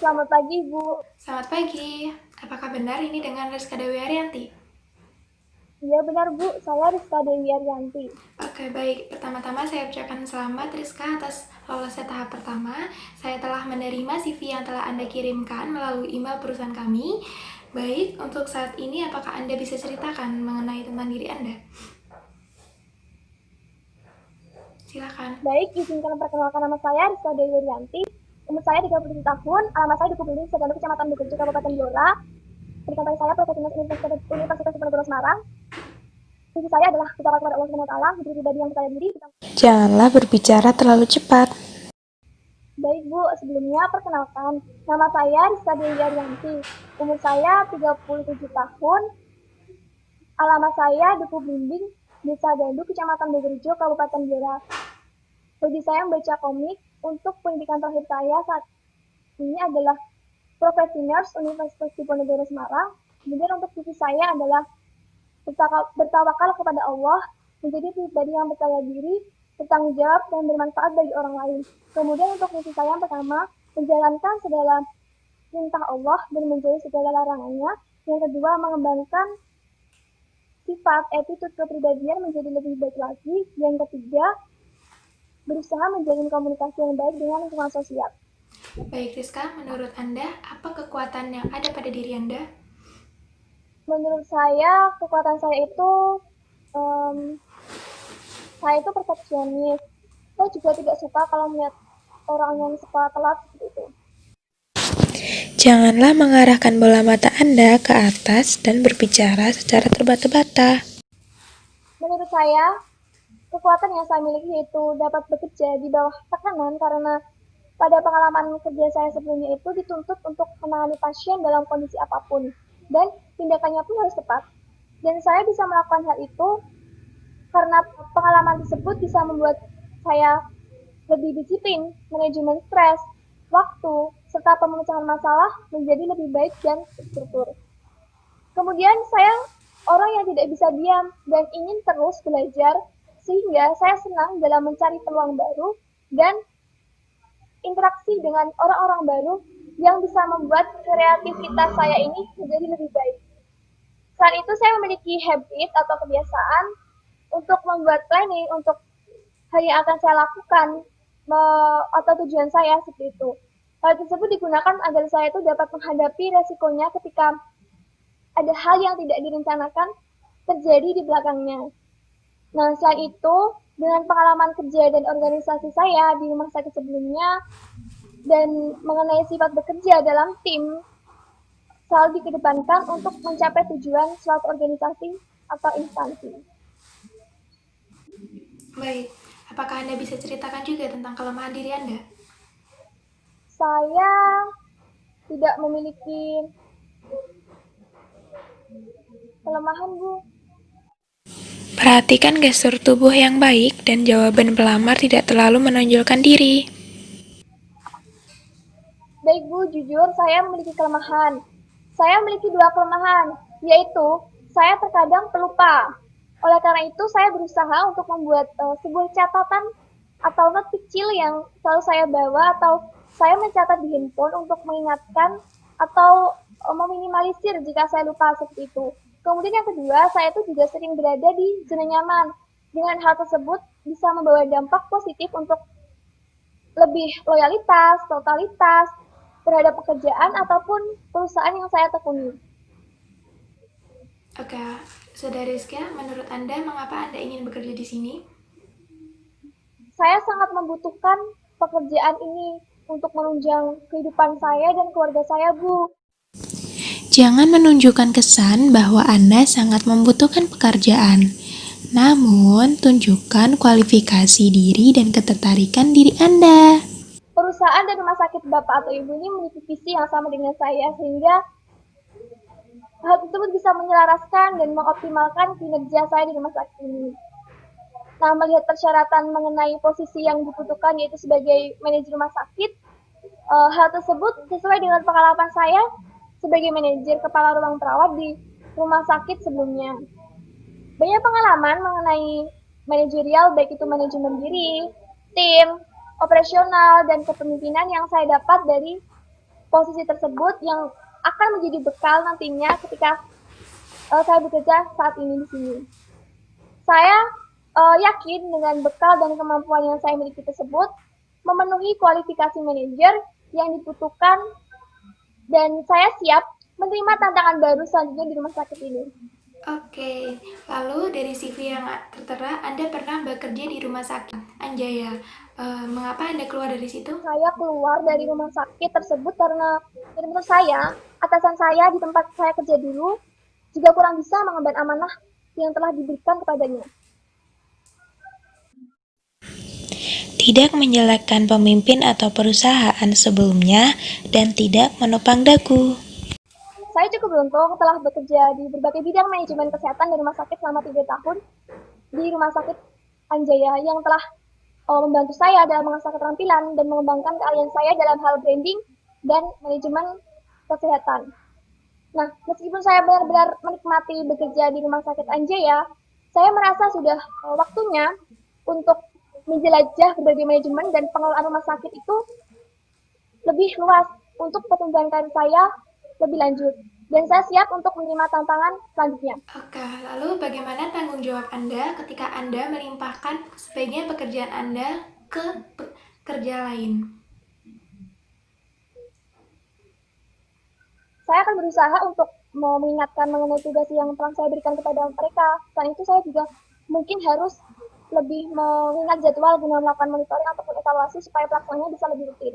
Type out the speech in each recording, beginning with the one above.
Selamat pagi, Bu. Selamat pagi, apakah benar ini dengan Rizka Dewi Arianti? Iya benar, Bu. Saya Rizka Dewi Arianti. Oke, baik. Pertama-tama saya ucapkan selamat Rizka atas lolosnya tahap pertama. Saya telah menerima CV yang telah Anda kirimkan melalui email perusahaan kami. Baik, untuk saat ini apakah Anda bisa ceritakan mengenai tentang diri Anda? Silakan. Baik, izinkan perkenalkan nama saya Rizka Dewi Arianti. Umur saya 37 tahun, alamat saya di Kubiling, Segandu, Kecamatan Bekerja, Kabupaten Blora. Pendidikan saya Profesional Universitas Diponegoro Semarang. Visi saya adalah bertawakal kepada Allah Subhanahu wa taala, hidup pribadi yang percaya diri. Janganlah berbicara terlalu cepat. Baik, Bu. Sebelumnya perkenalkan, nama saya Rizka Dewi Arianti. Umur saya 37 tahun, alamat saya Duku Blimbing, Desa Gandu, Kecamatan Begerjo, Kabupaten Blora. Hobi saya membaca komik. Untuk pendidikan terakhir saya saat ini adalah Profesi Nurse Universitas Diponegoro Semarang. Kemudian untuk visi saya adalah bertawakal kepada Allah, menjadi pribadi yang percaya diri, bertanggung jawab, dan bermanfaat bagi orang lain. Kemudian untuk visi saya yang pertama, menjalankan segala perintah Allah dan menjauhi segala larangannya. Yang kedua, mengembangkan sifat attitude kepribadian menjadi lebih baik lagi. Yang ketiga, berusaha menjalin komunikasi yang baik dengan lingkungan sosial. Baik Rizka, menurut Anda, apa kekuatan yang ada pada diri Anda? Menurut saya, kekuatan saya itu, saya itu perfeksionis. Saya juga tidak suka kalau melihat orang yang suka telat seperti itu. Janganlah mengarahkan bola mata Anda ke atas dan berbicara secara terbata-bata. Menurut saya, kekuatan yang saya miliki itu dapat bekerja di bawah tekanan karena pada pengalaman kerja saya sebelumnya itu dituntut untuk menangani pasien dalam kondisi apapun dan tindakannya pun harus tepat. Dan saya bisa melakukan hal itu karena pengalaman tersebut bisa membuat saya lebih disiplin, manajemen stres, waktu, serta pemecahan masalah menjadi lebih baik dan terstruktur. Kemudian saya orang yang tidak bisa diam dan ingin terus belajar, sehingga saya senang dalam mencari peluang baru dan interaksi dengan orang-orang baru yang bisa membuat kreativitas saya ini menjadi lebih baik. Selain itu, saya memiliki habit atau kebiasaan untuk membuat planning untuk hal yang akan saya lakukan atau tujuan saya seperti itu. Hal tersebut digunakan agar saya itu dapat menghadapi resikonya ketika ada hal yang tidak direncanakan terjadi di belakangnya. Nah, selain itu, dengan pengalaman kerja dan organisasi saya di rumah sakit sebelumnya, dan mengenai sifat bekerja dalam tim, selalu dikedepankan untuk mencapai tujuan suatu organisasi atau instansi. Baik, apakah Anda bisa ceritakan juga tentang kelemahan diri Anda? Saya tidak memiliki kelemahan, Bu. Perhatikan gestur tubuh yang baik dan jawaban pelamar tidak terlalu menonjolkan diri. Baik, Bu, jujur saya memiliki kelemahan. Saya memiliki dua kelemahan, yaitu saya terkadang pelupa. Oleh karena itu, saya berusaha untuk membuat sebuah catatan atau not kecil yang selalu saya bawa atau saya mencatat di handphone untuk mengingatkan atau meminimalisir jika saya lupa seperti itu. Kemudian yang kedua, saya itu juga sering berada di zona nyaman. Dengan hal tersebut bisa membawa dampak positif untuk lebih loyalitas, totalitas terhadap pekerjaan ataupun perusahaan yang saya tekuni. Oke, Saudara Rizka, menurut Anda mengapa Anda ingin bekerja di sini? Saya sangat membutuhkan pekerjaan ini untuk menunjang kehidupan saya dan keluarga saya, Bu. Jangan menunjukkan kesan bahwa Anda sangat membutuhkan pekerjaan. Namun, tunjukkan kualifikasi diri dan ketertarikan diri Anda. Perusahaan dan rumah sakit Bapak atau Ibu ini memiliki visi yang sama dengan saya, sehingga hal tersebut bisa menyelaraskan dan mengoptimalkan kinerja saya di rumah sakit ini. Nah, melihat persyaratan mengenai posisi yang dibutuhkan yaitu sebagai manajer rumah sakit, hal tersebut sesuai dengan pengalaman saya sebagai manajer kepala ruang perawat di rumah sakit sebelumnya. Banyak pengalaman mengenai manajerial, baik itu manajemen diri, tim, operasional, dan kepemimpinan yang saya dapat dari posisi tersebut yang akan menjadi bekal nantinya ketika saya bekerja saat ini di sini. Saya yakin dengan bekal dan kemampuan yang saya miliki tersebut memenuhi kualifikasi manajer yang dibutuhkan dan saya siap menerima tantangan baru selanjutnya di rumah sakit ini. Oke, lalu dari CV yang tertera, Anda pernah bekerja di Rumah Sakit Anjaya. Mengapa Anda keluar dari situ? Saya keluar dari rumah sakit tersebut karena menurut saya, atasan saya di tempat saya kerja dulu juga kurang bisa mengemban amanah yang telah diberikan kepadanya. Tidak menjelekkan pemimpin atau perusahaan sebelumnya dan tidak menopang dagu. Saya cukup beruntung telah bekerja di berbagai bidang manajemen kesehatan di rumah sakit selama 3 tahun di Rumah Sakit Anjaya yang telah membantu saya dalam mengasah keterampilan dan mengembangkan keahlian saya dalam hal branding dan manajemen kesehatan. Nah, meskipun saya benar-benar menikmati bekerja di Rumah Sakit Anjaya, saya merasa sudah waktunya untuk menjelajah berbagai manajemen dan pengelolaan rumah sakit itu lebih luas untuk pertumbuhan karir saya lebih lanjut. Dan saya siap untuk menerima tantangan selanjutnya. Oke, lalu bagaimana tanggung jawab Anda ketika Anda melimpahkan sebagian pekerjaan Anda ke pekerja lain? Saya akan berusaha untuk mengingatkan mengenai tugas yang telah saya berikan kepada mereka. Selain itu, saya juga mungkin harus lebih mengingat jadwal guna melakukan monitoring ataupun evaluasi supaya pelaksanaannya bisa lebih rutin.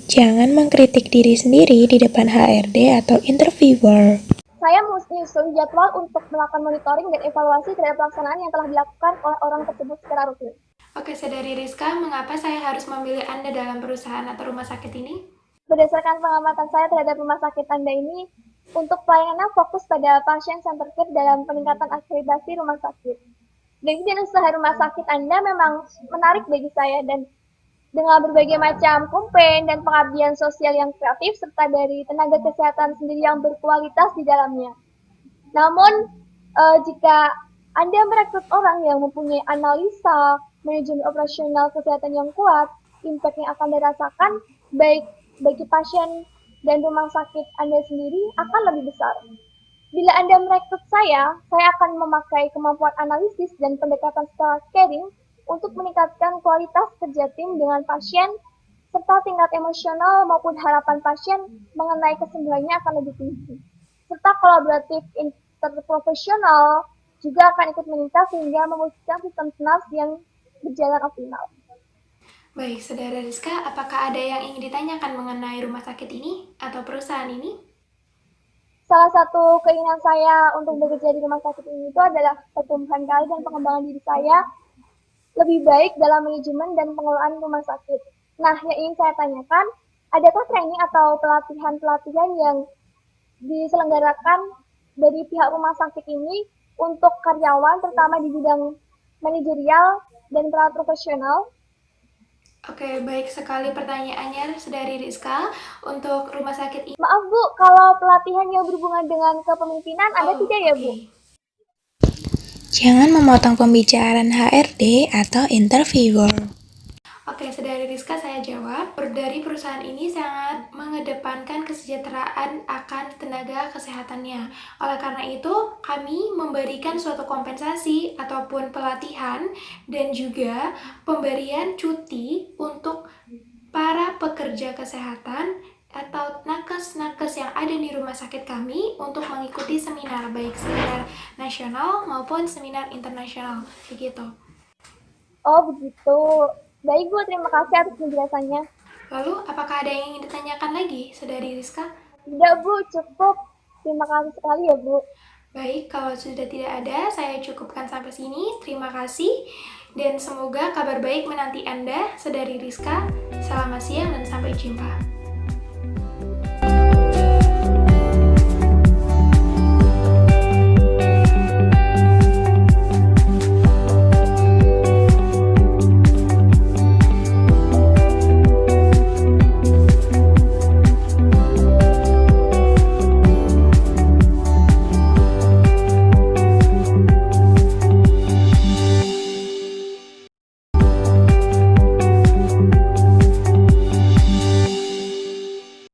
Jangan mengkritik diri sendiri di depan HRD atau interviewer. Saya menyusun jadwal untuk melakukan monitoring dan evaluasi terhadap pelaksanaan yang telah dilakukan oleh orang tersebut secara rutin. Oke, saudari Rizka, mengapa saya harus memilih Anda dalam perusahaan atau rumah sakit ini? Berdasarkan pengamatan saya terhadap rumah sakit Anda ini, untuk pelayanan fokus pada pasien center care dalam peningkatan akreditasi rumah sakit. Dan usaha rumah sakit Anda memang menarik bagi saya dan dengan berbagai macam campaign dan pengabdian sosial yang kreatif serta dari tenaga kesehatan sendiri yang berkualitas di dalamnya. Namun, jika Anda merekrut orang yang mempunyai analisa manajemen operasional kesehatan yang kuat, impact yang akan dirasakan baik bagi pasien dan rumah sakit Anda sendiri akan lebih besar. Bila Anda merekrut saya akan memakai kemampuan analisis dan pendekatan secara caring untuk meningkatkan kualitas kerja tim dengan pasien, serta tingkat emosional maupun harapan pasien mengenai kesembuhannya akan lebih tinggi. Serta kolaboratif interprofesional juga akan ikut meningkat sehingga mewujudkan sistem SNAS yang berjalan optimal. Baik, saudara Rizka, apakah ada yang ingin ditanyakan mengenai rumah sakit ini atau perusahaan ini? Salah satu keinginan saya untuk bekerja di rumah sakit ini itu adalah pertumbuhan karir dan pengembangan diri saya lebih baik dalam manajemen dan pengelolaan rumah sakit. Nah, yang ingin saya tanyakan, adakah training atau pelatihan-pelatihan yang diselenggarakan dari pihak rumah sakit ini untuk karyawan, terutama di bidang manajerial dan perawat profesional? Oke, baik sekali pertanyaannya, saudari Rizka. Untuk rumah sakit ini... Maaf Bu, kalau pelatihan yang berhubungan dengan kepemimpinan ada tidak ya Bu? Jangan memotong pembicaraan HRD atau interviewer. Oke, saudari Rizka, saya jawab. Dari perusahaan ini sangat mengedepankan kesejahteraan akan tenaga kesehatannya. Oleh karena itu, kami memberikan suatu kompensasi ataupun pelatihan dan juga pemberian cuti untuk para pekerja kesehatan atau nakes-nakes yang ada di rumah sakit kami untuk mengikuti seminar, baik seminar nasional maupun seminar internasional, begitu. Oh begitu. Baik Bu, terima kasih atas penjelasannya. Lalu, apakah ada yang ingin ditanyakan lagi, saudari Rizka? Tidak Bu, cukup. Terima kasih sekali ya Bu. Baik, kalau sudah tidak ada, saya cukupkan sampai sini. Terima kasih, dan semoga kabar baik menanti Anda, saudari Rizka. Selamat siang dan sampai jumpa.